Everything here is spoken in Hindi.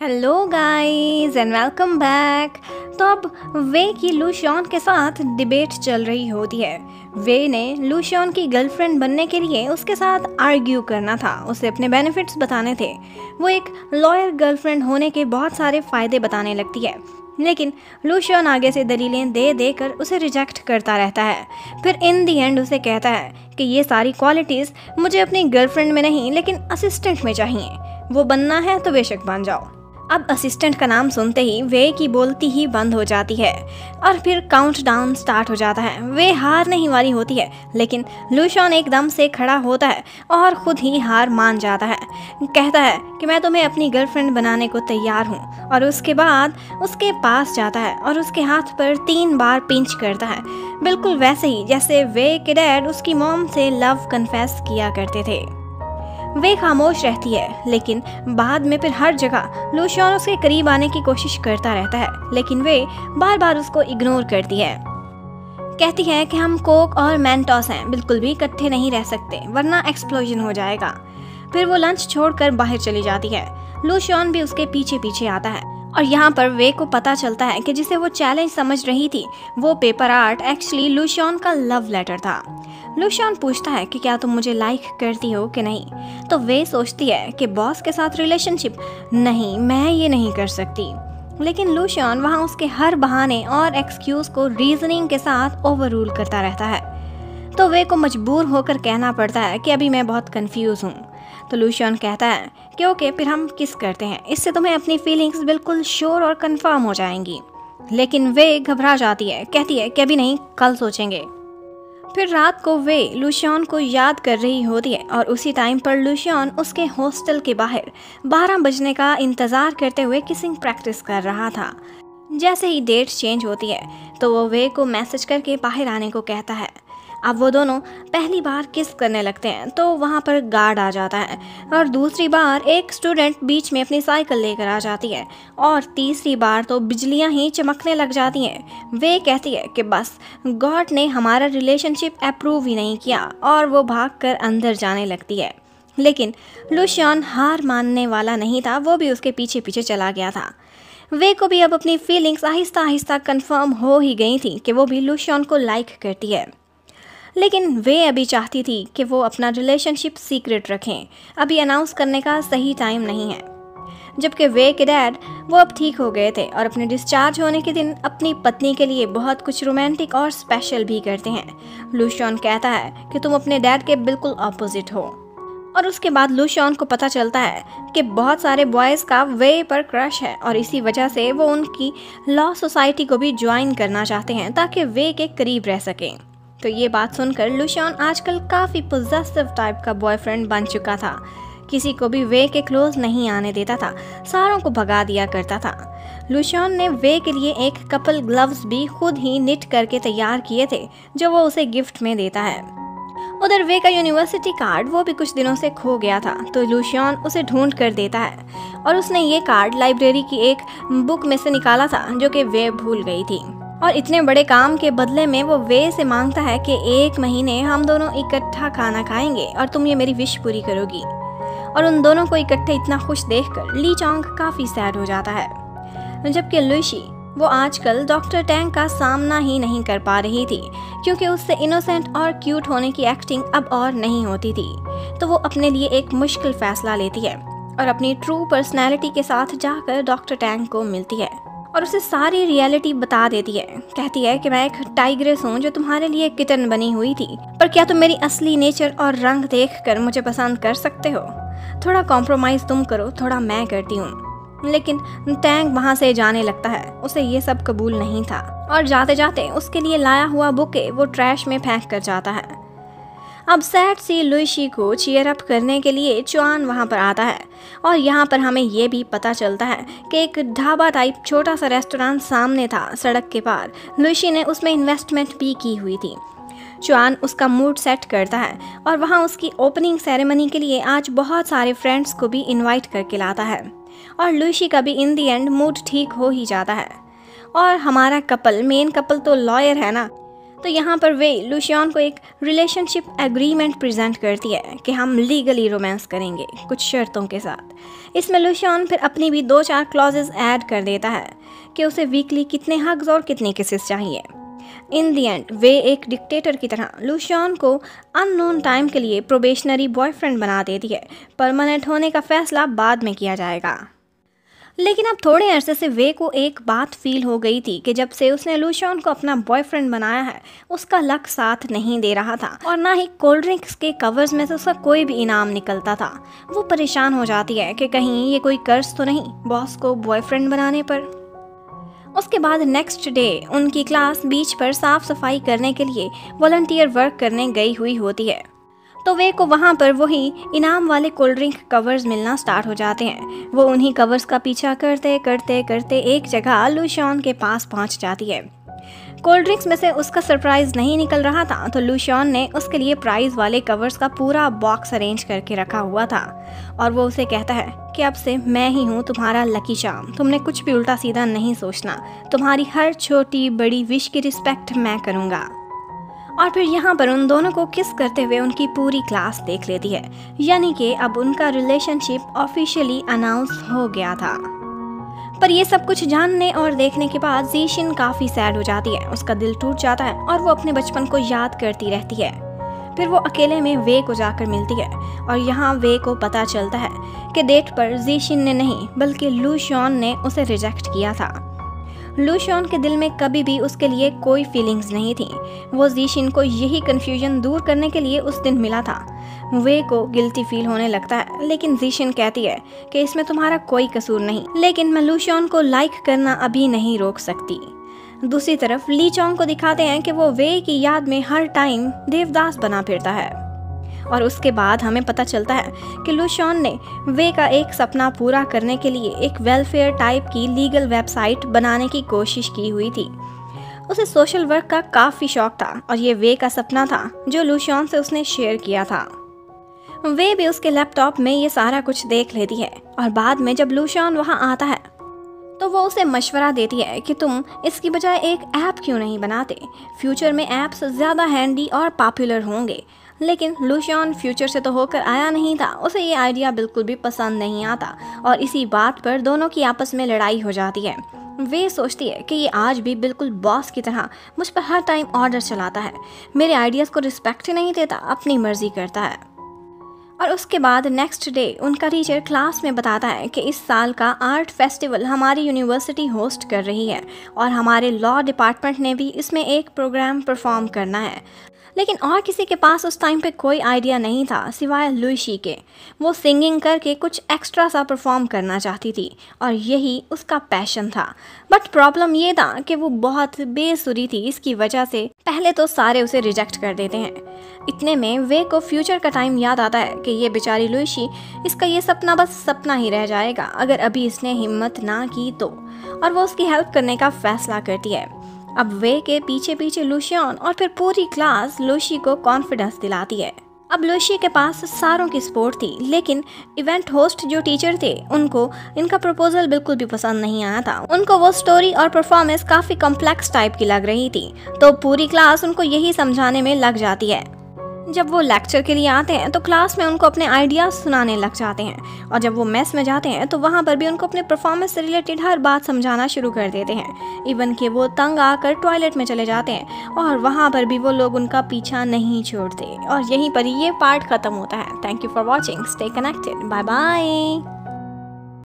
Hello guys and welcome back. तो अब वे की लूशियन के साथ डिबेट चल रही होती है। वे ने लूशियन की गर्लफ्रेंड बनने के लिए उसके साथ आर्ग्यू करना था, उसे अपने बेनिफिट्स बताने थे। वो एक लॉयर गर्लफ्रेंड होने के बहुत सारे फ़ायदे बताने लगती है, लेकिन लूशियन आगे से दलीलें दे देकर उसे रिजेक्ट करता रहता है। फिर इन दी एंड उसे कहता है कि ये सारी क्वालिटीज़ मुझे अपनी गर्लफ्रेंड में नहीं लेकिन असिस्टेंट में चाहिए। वो बनना है तो बेशक बन जाओ। अब असिस्टेंट का नाम सुनते ही वे की बोलती ही बंद हो जाती है और फिर काउंटडाउन स्टार्ट हो जाता है। वे हार नहीं वाली होती है, लेकिन लूशियन एकदम से खड़ा होता है और खुद ही हार मान जाता है। कहता है कि मैं तुम्हें अपनी गर्लफ्रेंड बनाने को तैयार हूँ, और उसके बाद उसके पास जाता है और उसके हाथ पर 3 बार पिंच करता है, बिल्कुल वैसे ही जैसे वे के डैड उसकी मॉम से लव कन्फेस किया करते थे। वे खामोश रहती है, लेकिन बाद में फिर हर जगह लूशियन उसके करीब आने की कोशिश करता रहता है, लेकिन वे बार बार उसको इग्नोर करती है। कहती है कि हम कोक और मेंटोस हैं, बिल्कुल भी इकट्ठे नहीं रह सकते वरना एक्सप्लोजन हो जाएगा। फिर वो लंच छोड़कर बाहर चली जाती है। लूशियन भी उसके पीछे पीछे आता है और यहाँ पर वे को पता चलता है कि जिसे वो चैलेंज समझ रही थी वो पेपर आर्ट एक्चुअली लूशियन का लव लेटर था। लूशियन पूछता है कि क्या तुम मुझे लाइक करती हो कि नहीं, तो वे सोचती है कि बॉस के साथ रिलेशनशिप नहीं, मैं ये नहीं कर सकती। लेकिन लूशियन वहाँ उसके हर बहाने और एक्सक्यूज को रीजनिंग के साथ ओवररूल करता रहता है, तो वे को मजबूर होकर कहना पड़ता है कि अभी मैं बहुत कंफ्यूज हूँ। तो लूशियन कहता है कि ओके, फिर हम किस करते हैं, इससे तुम्हें अपनी फीलिंग्स बिल्कुल श्योर और कंफर्म हो जाएंगी। लेकिन वे घबरा जाती है, कहती है कि अभी नहीं, कल सोचेंगे। फिर रात को वे लूशियन को याद कर रही होती है और उसी टाइम पर लूशियन उसके हॉस्टल के बाहर 12 बजने का इंतज़ार करते हुए किसिंग प्रैक्टिस कर रहा था। जैसे ही डेट चेंज होती है तो वो वे को मैसेज करके बाहर आने को कहता है। अब वो दोनों पहली बार किस करने लगते हैं तो वहाँ पर गार्ड आ जाता है, और दूसरी बार एक स्टूडेंट बीच में अपनी साइकिल लेकर आ जाती है, और तीसरी बार तो बिजलियाँ ही चमकने लग जाती हैं। वे कहती है कि बस गॉड ने हमारा रिलेशनशिप अप्रूव ही नहीं किया, और वो भागकर अंदर जाने लगती है। लेकिन लूशियन हार मानने वाला नहीं था, वो भी उसके पीछे पीछे चला गया था। वे को भी अब अपनी फीलिंग्स आहिस्ता आहिस्ता कंफर्म हो ही गई थी कि वो भी लूशियन को लाइक करती है। लेकिन वे अभी चाहती थी कि वो अपना रिलेशनशिप सीक्रेट रखें, अभी अनाउंस करने का सही टाइम नहीं है। जबकि वे के डैड वो अब ठीक हो गए थे और अपने डिस्चार्ज होने के दिन अपनी पत्नी के लिए बहुत कुछ रोमांटिक और स्पेशल भी करते हैं। लूशियन कहता है कि तुम अपने डैड के बिल्कुल ऑपोजिट हो, और उसके बाद लूशियन को पता चलता है कि बहुत सारे बॉयज़ का वे पर क्रश है, और इसी वजह से वो उनकी लॉ सोसाइटी को भी ज्वाइन करना चाहते हैं ताकि वे के करीब रह सकें। तो ये बात सुनकर लूशियन आजकल काफ़ी पॉजिटिव टाइप का बॉयफ्रेंड बन चुका था। किसी को भी वे के क्लोज नहीं आने देता था, सारों को भगा दिया करता था। लूशियन ने वे के लिए एक कपल ग्लव्स भी खुद ही निट करके तैयार किए थे, जो वो उसे गिफ्ट में देता है। उधर वे का यूनिवर्सिटी कार्ड वो भी कुछ दिनों से खो गया था, तो लूशियन उसे ढूंढ कर देता है, और उसने ये कार्ड लाइब्रेरी की एक बुक में से निकाला था जो कि वे भूल गई थी। और इतने बड़े काम के बदले में वो वे से मांगता है कि 1 महीने हम दोनों इकट्ठा खाना खाएंगे और तुम ये मेरी विश पूरी करोगी। और उन दोनों को इकट्ठे इतना खुश देखकर ली चोंग काफ़ी सैड हो जाता है। जबकि लुशी वो आजकल डॉक्टर टैंग का सामना ही नहीं कर पा रही थी, क्योंकि उससे इनोसेंट और क्यूट होने की एक्टिंग अब और नहीं होती थी। तो वो अपने लिए एक मुश्किल फैसला लेती है और अपनी ट्रू पर्सनैलिटी के साथ जाकर डॉक्टर टैंग को मिलती है और उसे सारी रियलिटी बता देती है। कहती है कि मैं एक टाइग्रेस हूँ जो तुम्हारे लिए किटन बनी हुई थी, पर क्या तुम मेरी असली नेचर और रंग देखकर मुझे पसंद कर सकते हो? थोड़ा कॉम्प्रोमाइज़ तुम करो, थोड़ा मैं करती हूँ। लेकिन टैंग वहाँ से जाने लगता है, उसे ये सब कबूल नहीं था, और जाते जाते उसके लिए लाया हुआ बुके वो ट्रैश में फेंक कर जाता है। अब सैड सी लुइशी को चीयर अप करने के लिए चुआन वहाँ पर आता है, और यहाँ पर हमें ये भी पता चलता है कि एक ढाबा टाइप छोटा सा रेस्टोरेंट सामने था सड़क के पार। लुइशी ने उसमें इन्वेस्टमेंट भी की हुई थी। चुआन उसका मूड सेट करता है और वहाँ उसकी ओपनिंग सेरेमनी के लिए आज बहुत सारे फ्रेंड्स को भी इनवाइट करके लाता है, और लुइशी का भी इन दी एंड मूड ठीक हो ही जाता है। और हमारा कपल, मेन कपल तो लॉयर है ना, तो यहाँ पर वे लूशियन को एक रिलेशनशिप एग्रीमेंट प्रेजेंट करती है कि हम लीगली रोमांस करेंगे कुछ शर्तों के साथ। इसमें लूशियन फिर अपनी भी 2-4 क्लॉजेस ऐड कर देता है कि उसे वीकली कितने हग्स और कितने किसेस चाहिए। इन दी एंड वे एक डिक्टेटर की तरह लूशियन को अननोन टाइम के लिए प्रोबेशनरी बॉयफ्रेंड बना देती है। परमानेंट होने का फैसला बाद में किया जाएगा। लेकिन अब थोड़े अरसे से वे को एक बात फील हो गई थी कि जब से उसने लूशियन को अपना बॉयफ्रेंड बनाया है उसका लक साथ नहीं दे रहा था और ना ही कोल्ड ड्रिंक्स के कवर्स में से उसका कोई भी इनाम निकलता था। वो परेशान हो जाती है कि कहीं ये कोई कर्ज तो नहीं बॉस को बॉयफ्रेंड बनाने पर। उसके बाद नेक्स्ट डे उनकी क्लास बीच पर साफ सफाई करने के लिए वॉलंटियर वर्क करने गई हुई होती है, तो वे को वहाँ पर वही इनाम वाले कोल्ड ड्रिंक कवर्स मिलना स्टार्ट हो जाते हैं। वो उन्हीं कवर्स का पीछा करते करते करते एक जगह लूशियन के पास पहुँच जाती है। कोल्ड ड्रिंक्स में से उसका सरप्राइज नहीं निकल रहा था, तो लूशियन ने उसके लिए प्राइज वाले कवर्स का पूरा बॉक्स अरेंज करके रखा हुआ था और वो उसे कहता है कि अब से मैं ही हूँ तुम्हारा लकी चार्म, तुमने कुछ भी उल्टा सीधा नहीं सोचना, तुम्हारी हर छोटी बड़ी विश की रिस्पेक्ट मैं करूँगा। और फिर यहाँ पर उन दोनों को किस करते हुए उनकी पूरी क्लास देख लेती है, यानी कि अब उनका रिलेशनशिप ऑफिशियली अनाउंस हो गया था। पर ये सब कुछ जानने और देखने के बाद ज़ीशिन काफ़ी सैड हो जाती है, उसका दिल टूट जाता है और वो अपने बचपन को याद करती रहती है। फिर वो अकेले में वे को जाकर मिलती है और यहाँ वे को पता चलता है कि डेट पर ज़ीशिन ने नहीं बल्कि लूशियन ने उसे रिजेक्ट किया था। लूशियन के दिल में कभी भी उसके लिए कोई फीलिंग्स नहीं थी। वो ज़ीशिन को यही कन्फ्यूजन दूर करने के लिए उस दिन मिला था। वे को गिल्टी फील होने लगता है, लेकिन ज़ीशिन कहती है कि इसमें तुम्हारा कोई कसूर नहीं, लेकिन मैं लूशियन को लाइक करना अभी नहीं रोक सकती। दूसरी तरफ ली चोंग को दिखाते हैं कि वो वे की याद में हर टाइम देवदास बना फिरता है और उसके बाद हमें पता चलता है कि लूशियन ने वे का एक सपना पूरा करने के लिए एक वेलफेयर टाइप की लीगल वेबसाइट बनाने की कोशिश की हुई थी। उसे सोशल वर्क का काफ़ी शौक था और ये वे का सपना था जो लूशियन से उसने शेयर किया था। वे भी उसके लैपटॉप में ये सारा कुछ देख लेती है और बाद में जब लूशियन वहाँ आता है तो वो उसे मशवरा देती है कि तुम इसकी बजाय एक ऐप क्यों नहीं बनाते, फ्यूचर में ऐप्स ज़्यादा हैंडी और पॉपुलर होंगे। लेकिन लूशियन फ्यूचर से तो होकर आया नहीं था, उसे ये आइडिया बिल्कुल भी पसंद नहीं आता और इसी बात पर दोनों की आपस में लड़ाई हो जाती है। वे सोचती है कि ये आज भी बिल्कुल बॉस की तरह मुझ पर हर टाइम ऑर्डर चलाता है, मेरे आइडियाज़ को रिस्पेक्ट ही नहीं देता, अपनी मर्जी करता है। और उसके बाद नेक्स्ट डे उनका टीचर क्लास में बताता है कि इस साल का आर्ट फेस्टिवल हमारी यूनिवर्सिटी होस्ट कर रही है और हमारे लॉ डिपार्टमेंट ने भी इसमें एक प्रोग्राम परफॉर्म करना है। लेकिन और किसी के पास उस टाइम पे कोई आइडिया नहीं था सिवाय लुईशी के। वो सिंगिंग करके कुछ एक्स्ट्रा सा परफॉर्म करना चाहती थी और यही उसका पैशन था। बट प्रॉब्लम ये था कि वो बहुत बेसुरी थी, इसकी वजह से पहले तो सारे उसे रिजेक्ट कर देते हैं। इतने में वे को फ्यूचर का टाइम याद आता है कि ये बेचारी लुईशी, इसका ये सपना बस सपना ही रह जाएगा अगर अभी इसने हिम्मत ना की तो, और वो उसकी हेल्प करने का फैसला करती है। अब वे के पीछे पीछे लूशियन और फिर पूरी क्लास लुईशी को कॉन्फिडेंस दिलाती है। अब लुईशी के पास सारों की सपोर्ट थी, लेकिन इवेंट होस्ट जो टीचर थे उनको इनका प्रपोजल बिल्कुल भी पसंद नहीं आया था। उनको वो स्टोरी और परफॉर्मेंस काफ़ी कॉम्प्लेक्स टाइप की लग रही थी, तो पूरी क्लास उनको यही समझाने में लग जाती है। जब वो लेक्चर के लिए आते हैं तो क्लास में उनको अपने आइडियाज़ सुनाने लग जाते हैं और जब वो मेस में जाते हैं तो वहाँ पर भी उनको अपने परफॉर्मेंस से रिलेटेड हर बात समझाना शुरू कर देते हैं। इवन कि वो तंग आकर टॉयलेट में चले जाते हैं और वहाँ पर भी वो लोग उनका पीछा नहीं छोड़ते। और यहीं पर ये पार्ट ख़त्म होता है। Thank you for watching, stay connected, bye bye.